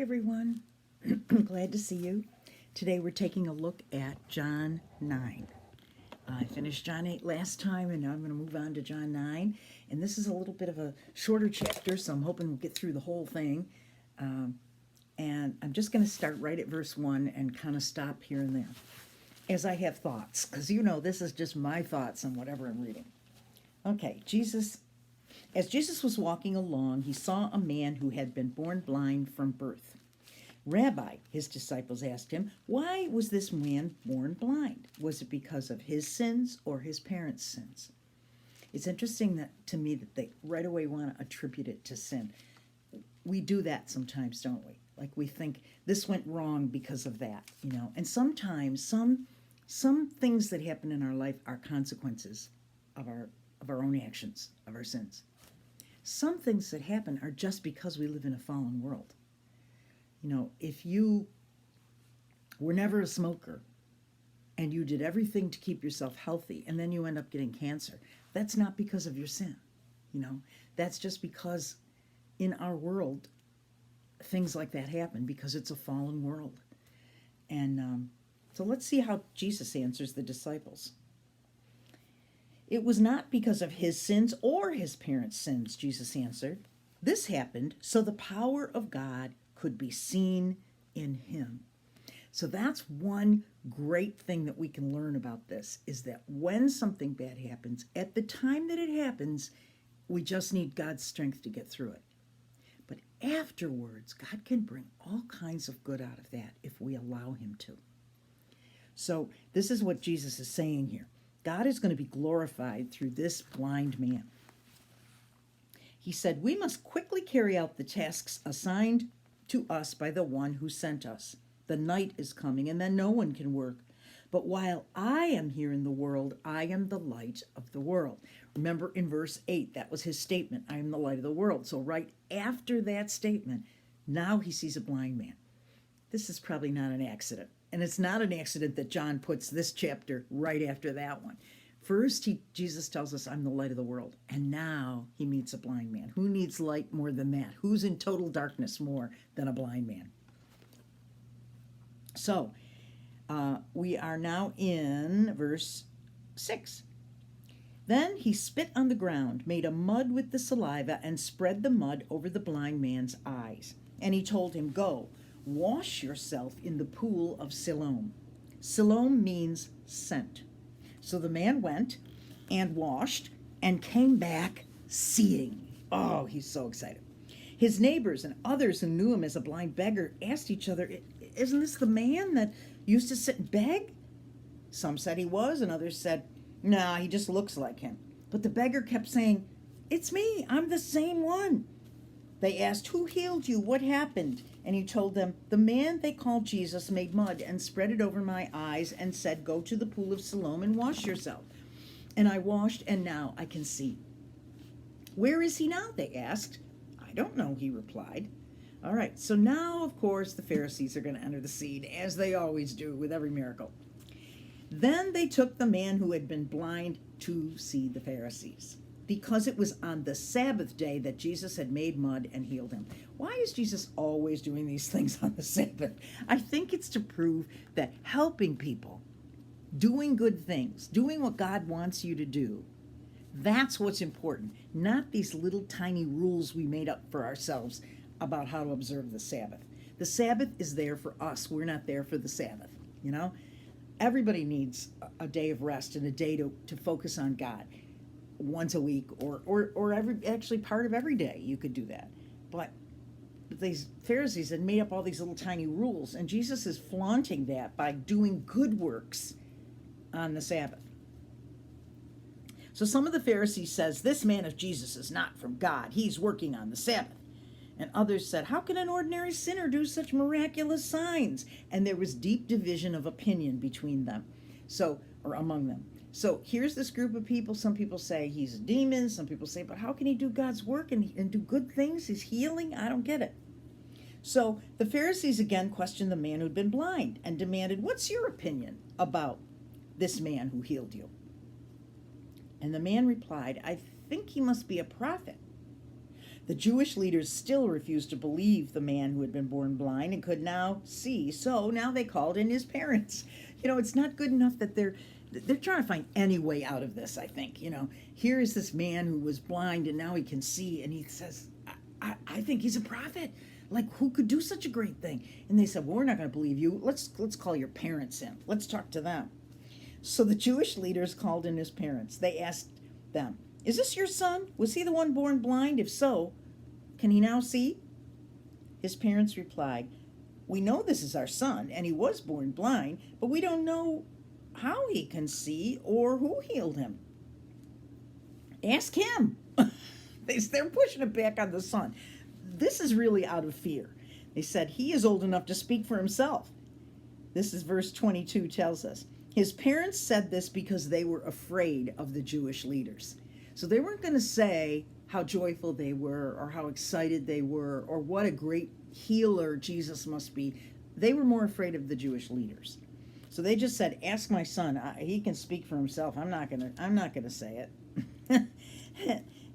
Hey everyone, glad to see you. Today we're taking a look at John 9. I finished John 8 last time and now I'm going to move on to John 9. And this is a little bit of a shorter chapter, so I'm hoping we'll get through the whole thing. And I'm just going to start right at verse 1 and kind of stop here and there as I have thoughts, because this is just my thoughts on whatever I'm reading. Okay, as Jesus was walking along, he saw a man who had been born blind from birth. Rabbi, his disciples asked him, why was this man born blind? Was it because of his sins or his parents' sins? It's interesting to me that they right away want to attribute it to sin. We do that sometimes, don't we? Like we think this went wrong because of that, And sometimes some things that happen in our life are consequences of our own actions, of our sins. Some things that happen are just because we live in a fallen world. If you were never a smoker and you did everything to keep yourself healthy and then you end up getting cancer, that's not because of your sin. That's just because in our world, things like that happen because it's a fallen world. And so let's see how Jesus answers the disciples. It was not because of his sins or his parents' sins, Jesus answered. This happened so the power of God could be seen in him. So that's one great thing that we can learn about this, is that when something bad happens, at the time that it happens, we just need God's strength to get through it. But afterwards, God can bring all kinds of good out of that if we allow him to. So this is what Jesus is saying here. God is going to be glorified through this blind man. He said, we must quickly carry out the tasks assigned to us by the one who sent us. The night is coming, and then no one can work. But while I am here in the world, I am the light of the world. Remember in verse 8, that was his statement, I am the light of the world. So right after that statement, now he sees a blind man. This is probably not an accident. And it's not an accident that John puts this chapter right after that one. First, Jesus tells us, I'm the light of the world. And now he meets a blind man. Who needs light more than that? Who's in total darkness more than a blind man? So, we are now in verse 6. Then he spit on the ground, made a mud with the saliva, and spread the mud over the blind man's eyes. And he told him, go, wash yourself in the pool of Siloam. Siloam means sent. So the man went and washed and came back seeing. Oh, he's so excited. His neighbors and others who knew him as a blind beggar asked each other, isn't this the man that used to sit and beg? Some said he was, and others said, nah, he just looks like him. But the beggar kept saying, it's me, I'm the same one. They asked, who healed you? What happened? And he told them, the man they called Jesus made mud and spread it over my eyes and said, go to the pool of Siloam and wash yourself. And I washed, and now I can see. Where is he now? They asked. I don't know, he replied. All right, so now, of course, the Pharisees are going to enter the scene, as they always do with every miracle. Then they took the man who had been blind to see the Pharisees, because it was on the Sabbath day that Jesus had made mud and healed him. Why is Jesus always doing these things on the Sabbath? I think it's to prove that helping people, doing good things, doing what God wants you to do, that's what's important, not these little tiny rules we made up for ourselves about how to observe the Sabbath. The Sabbath is there for us. We're not there for the Sabbath, Everybody needs a day of rest and a day to focus on God. Once a week or actually part of every day you could do that. But these Pharisees had made up all these little tiny rules, and Jesus is flaunting that by doing good works on the Sabbath. So some of the Pharisees says, this man of Jesus is not from God. He's working on the Sabbath. And others said, how can an ordinary sinner do such miraculous signs? And there was deep division of opinion between them, or among them. So here's this group of people. Some people say he's a demon. Some people say, but how can he do God's work and do good things? He's healing? I don't get it. So the Pharisees again questioned the man who'd been blind and demanded, what's your opinion about this man who healed you? And the man replied, I think he must be a prophet. The Jewish leaders still refused to believe the man who had been born blind and could now see. So now they called in his parents. It's not good enough that they're trying to find any way out of this, I think. Here is this man who was blind and now he can see, and he says, I think he's a prophet. Like, who could do such a great thing? And they said, well, we're not going to believe you. Let's call your parents in. Let's talk to them. So the Jewish leaders called in his parents. They asked them, is this your son? Was he the one born blind? If so, can he now see? His parents replied, we know this is our son, and he was born blind, but we don't know how he can see or who healed him. Ask him. They're pushing it back on the son. This is really out of fear. They said, he is old enough to speak for himself. This is verse 22 tells us. His parents said this because they were afraid of the Jewish leaders. So they weren't going to say how joyful they were or how excited they were or what a great healer Jesus must be. They were more afraid of the Jewish leaders. So they just said, ask my son. He can speak for himself. I'm not going to say it.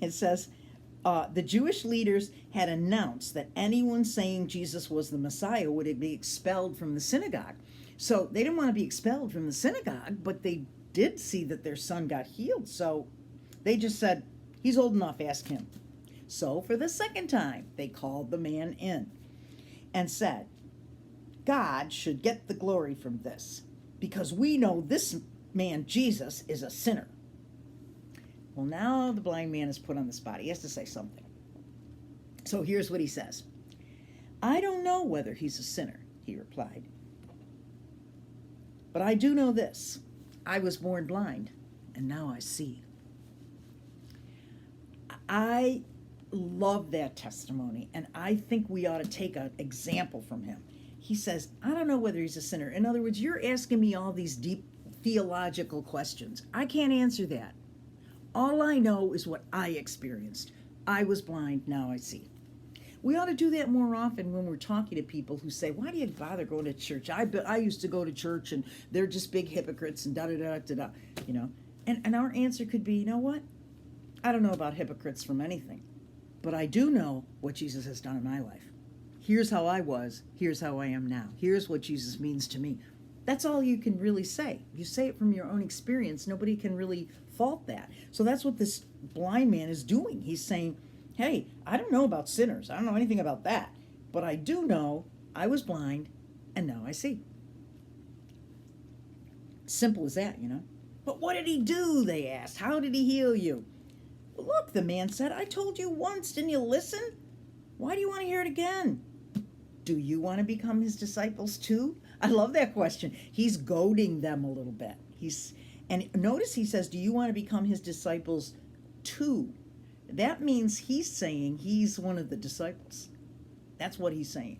It says, the Jewish leaders had announced that anyone saying Jesus was the Messiah would be expelled from the synagogue. So they didn't want to be expelled from the synagogue, but they did see that their son got healed. So they just said, he's old enough, ask him. So for the second time, they called the man in and said, God should get the glory from this, because we know this man, Jesus, is a sinner. Well, now the blind man is put on the spot. He has to say something. So here's what he says. I don't know whether he's a sinner, he replied. But I do know this. I was born blind, and now I see. I love that testimony, and I think we ought to take an example from him. He says, I don't know whether he's a sinner. In other words, you're asking me all these deep theological questions. I can't answer that. All I know is what I experienced. I was blind, now I see. We ought to do that more often when we're talking to people who say, why do you bother going to church? I used to go to church and they're just big hypocrites and da-da-da-da-da, And our answer could be, you know what? I don't know about hypocrites from anything, but I do know what Jesus has done in my life. Here's how I was. Here's how I am now. Here's what Jesus means to me. That's all you can really say. You say it from your own experience. Nobody can really fault that. So that's what this blind man is doing. He's saying, hey, I don't know about sinners. I don't know anything about that. But I do know I was blind and now I see. Simple as that, But what did he do, they asked. How did he heal you? Look, the man said, I told you once. Didn't you listen? Why do you want to hear it again? Do you want to become his disciples too? I love that question. He's goading them a little bit. And notice he says, do you want to become his disciples too? That means he's saying he's one of the disciples. That's what he's saying.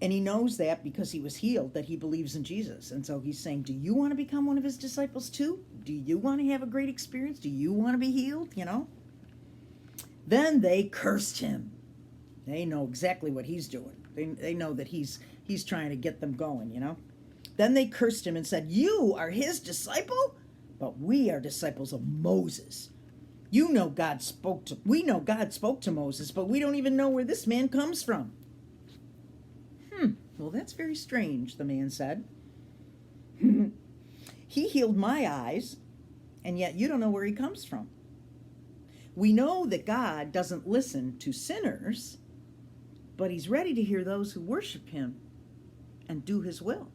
And he knows that because he was healed, that he believes in Jesus. And so he's saying, do you want to become one of his disciples too? Do you want to have a great experience? Do you want to be healed? Then they cursed him. They know exactly what he's doing. They know that he's trying to get them going, Then they cursed him and said, you are his disciple? But we are disciples of Moses. We know God spoke to Moses, but we don't even know where this man comes from. Well, that's very strange, the man said. He healed my eyes, and yet you don't know where he comes from. We know that God doesn't listen to sinners, but he's ready to hear those who worship him and do his will.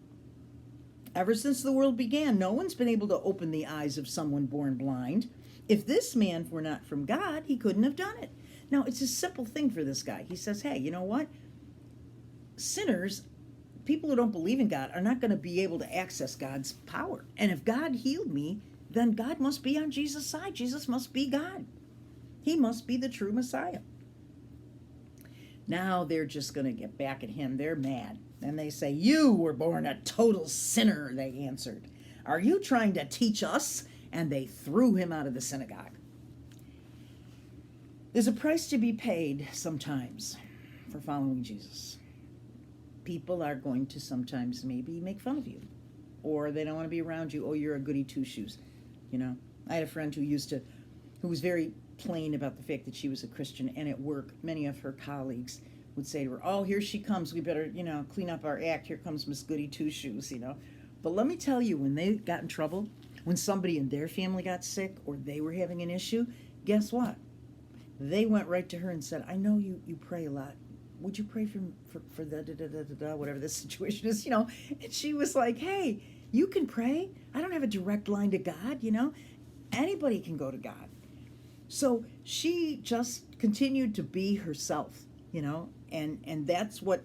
Ever since the world began, no one's been able to open the eyes of someone born blind. If this man were not from God, he couldn't have done it. Now, it's a simple thing for this guy. He says, hey, you know what? Sinners, people who don't believe in God, are not going to be able to access God's power. And if God healed me, then God must be on Jesus' side. Jesus must be God. He must be the true Messiah. Now they're just going to get back at him. They're mad. And they say, you were born a total sinner, they answered. Are you trying to teach us? And they threw him out of the synagogue. There's a price to be paid sometimes for following Jesus. People are going to sometimes maybe make fun of you, or they don't want to be around you. Oh, you're a goody two-shoes. I had a friend who was very complain about the fact that she was a Christian, and at work, many of her colleagues would say to her, "Oh, here she comes. We better, clean up our act. Here comes Miss Goody Two Shoes." But let me tell you, when they got in trouble, when somebody in their family got sick or they were having an issue, guess what? They went right to her and said, "I know you pray a lot. Would you pray for the whatever this situation is?" And she was like, "Hey, you can pray. I don't have a direct line to God. Anybody can go to God." So she just continued to be herself, and that's what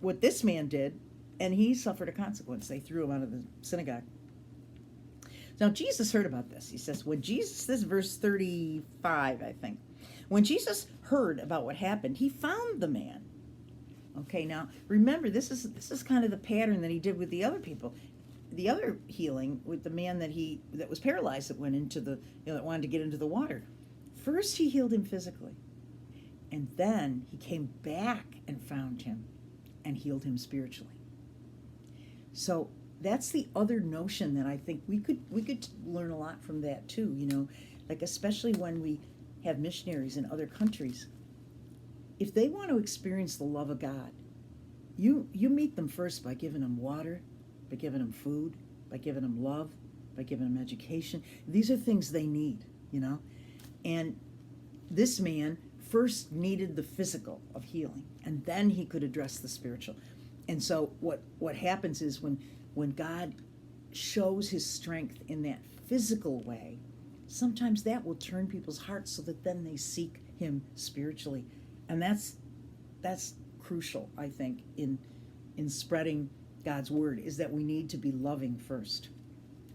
this man did, and he suffered a consequence. They threw him out of the synagogue. Now Jesus heard about this. He says, this is verse 35, I think. When Jesus heard about what happened, he found the man. Okay, now remember, this is kind of the pattern that he did with the other people. The other healing with the man that was paralyzed, that went into that wanted to get into the water. First he healed him physically, and then he came back and found him and healed him spiritually. So that's the other notion that I think we could learn a lot from that too, like especially when we have missionaries in other countries. If they want to experience the love of God, you meet them first by giving them water, by giving them food, by giving them love, by giving them education. These are things they need, And this man first needed the physical of healing, and then he could address the spiritual. And so what happens is when God shows his strength in that physical way, sometimes that will turn people's hearts so that then they seek him spiritually. And that's crucial, I think, in spreading God's word, is that we need to be loving first.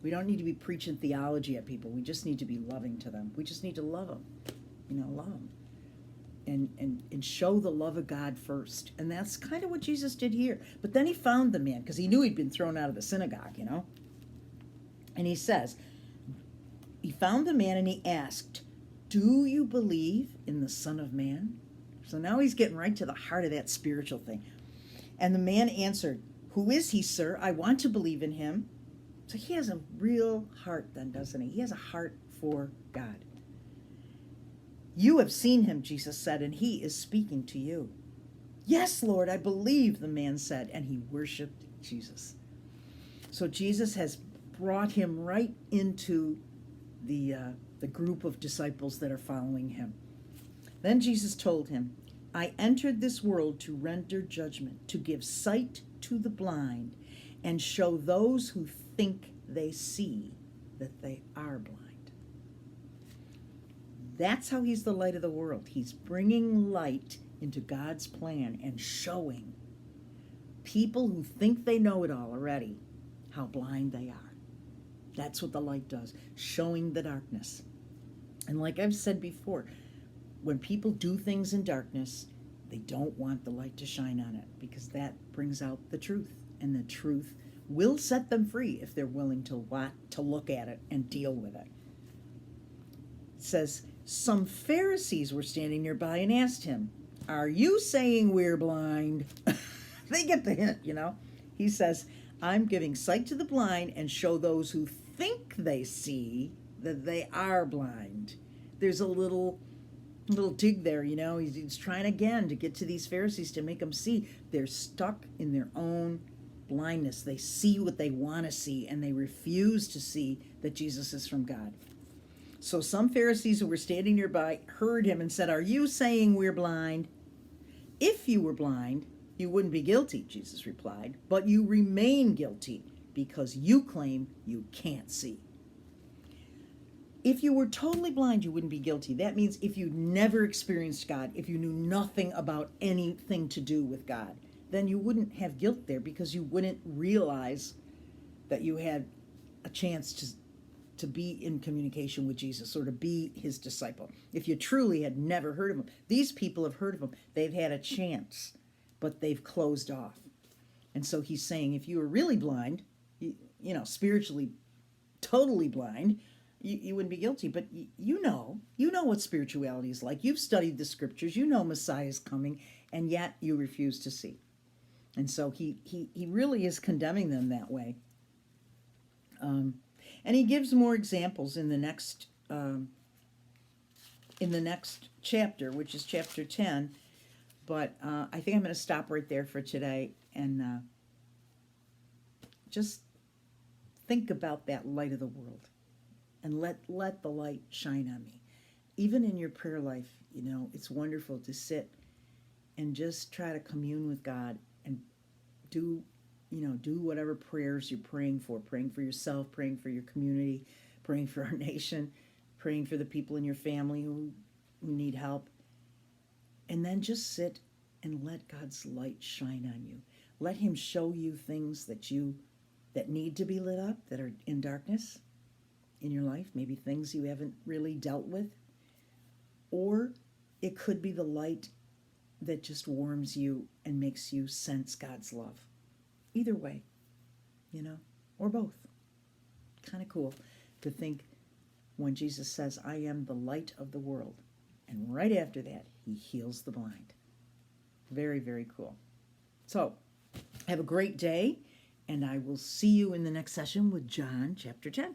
We don't need to be preaching theology at people. We just need to be loving to them. We just need to love them, love them. And show the love of God first. And that's kind of what Jesus did here. But then he found the man, because he knew he'd been thrown out of the synagogue, And he says, he found the man and he asked, "Do you believe in the Son of Man?" So now he's getting right to the heart of that spiritual thing. And the man answered, "Who is he, sir? I want to believe in him." So he has a real heart then, doesn't he? He has a heart for God. "You have seen him," Jesus said, "and he is speaking to you." "Yes, Lord, I believe," the man said, and he worshiped Jesus. So Jesus has brought him right into the group of disciples that are following him. Then Jesus told him, "I entered this world to render judgment, to give sight to the blind, and show those who think they see that they are blind." That's how he's the light of the world. He's bringing light into God's plan and showing people who think they know it all already how blind they are. That's what the light does, showing the darkness. And like I've said before, when people do things in darkness, they don't want the light to shine on it, because that brings out the truth, and the truth will set them free if they're willing to look at it and deal with it. It says, some Pharisees were standing nearby and asked him, "Are you saying we're blind?" They get the hint, He says, "I'm giving sight to the blind and show those who think they see that they are blind." There's a little dig there, He's trying again to get to these Pharisees to make them see they're stuck in their own blindness. They see what they want to see, and they refuse to see that Jesus is from God. So some Pharisees who were standing nearby heard him and said, "Are you saying we're blind?" "If you were blind, you wouldn't be guilty," Jesus replied, "but you remain guilty because you claim you can't see." If you were totally blind, you wouldn't be guilty. That means if you never experienced God, if you knew nothing about anything to do with God, then you wouldn't have guilt there, because you wouldn't realize that you had a chance to be in communication with Jesus, or to be his disciple. If you truly had never heard of him, these people have heard of him. They've had a chance, but they've closed off. And so he's saying, if you were really blind, spiritually totally blind, you wouldn't be guilty. But you know what spirituality is like. You've studied the scriptures. You know Messiah is coming, and yet you refuse to see. And so he really is condemning them that way. And he gives more examples in the next in the next chapter, which is chapter 10. But I think I'm going to stop right there for today and just think about that light of the world and let the light shine on me. Even in your prayer life, it's wonderful to sit and just try to commune with God and do whatever prayers you're praying for yourself, praying for your community, praying for our nation, praying for the people in your family who need help. And then just sit and let God's light shine on you. Let him show you things that need to be lit up, that are in darkness in your life, maybe things you haven't really dealt with. Or it could be the light that just warms you and makes you sense God's love. Either way, or both. Kind of cool to think when Jesus says, I am the light of the world. And right after that, he heals the blind. Very, very cool. So, have a great day, and I will see you in the next session with John chapter 10.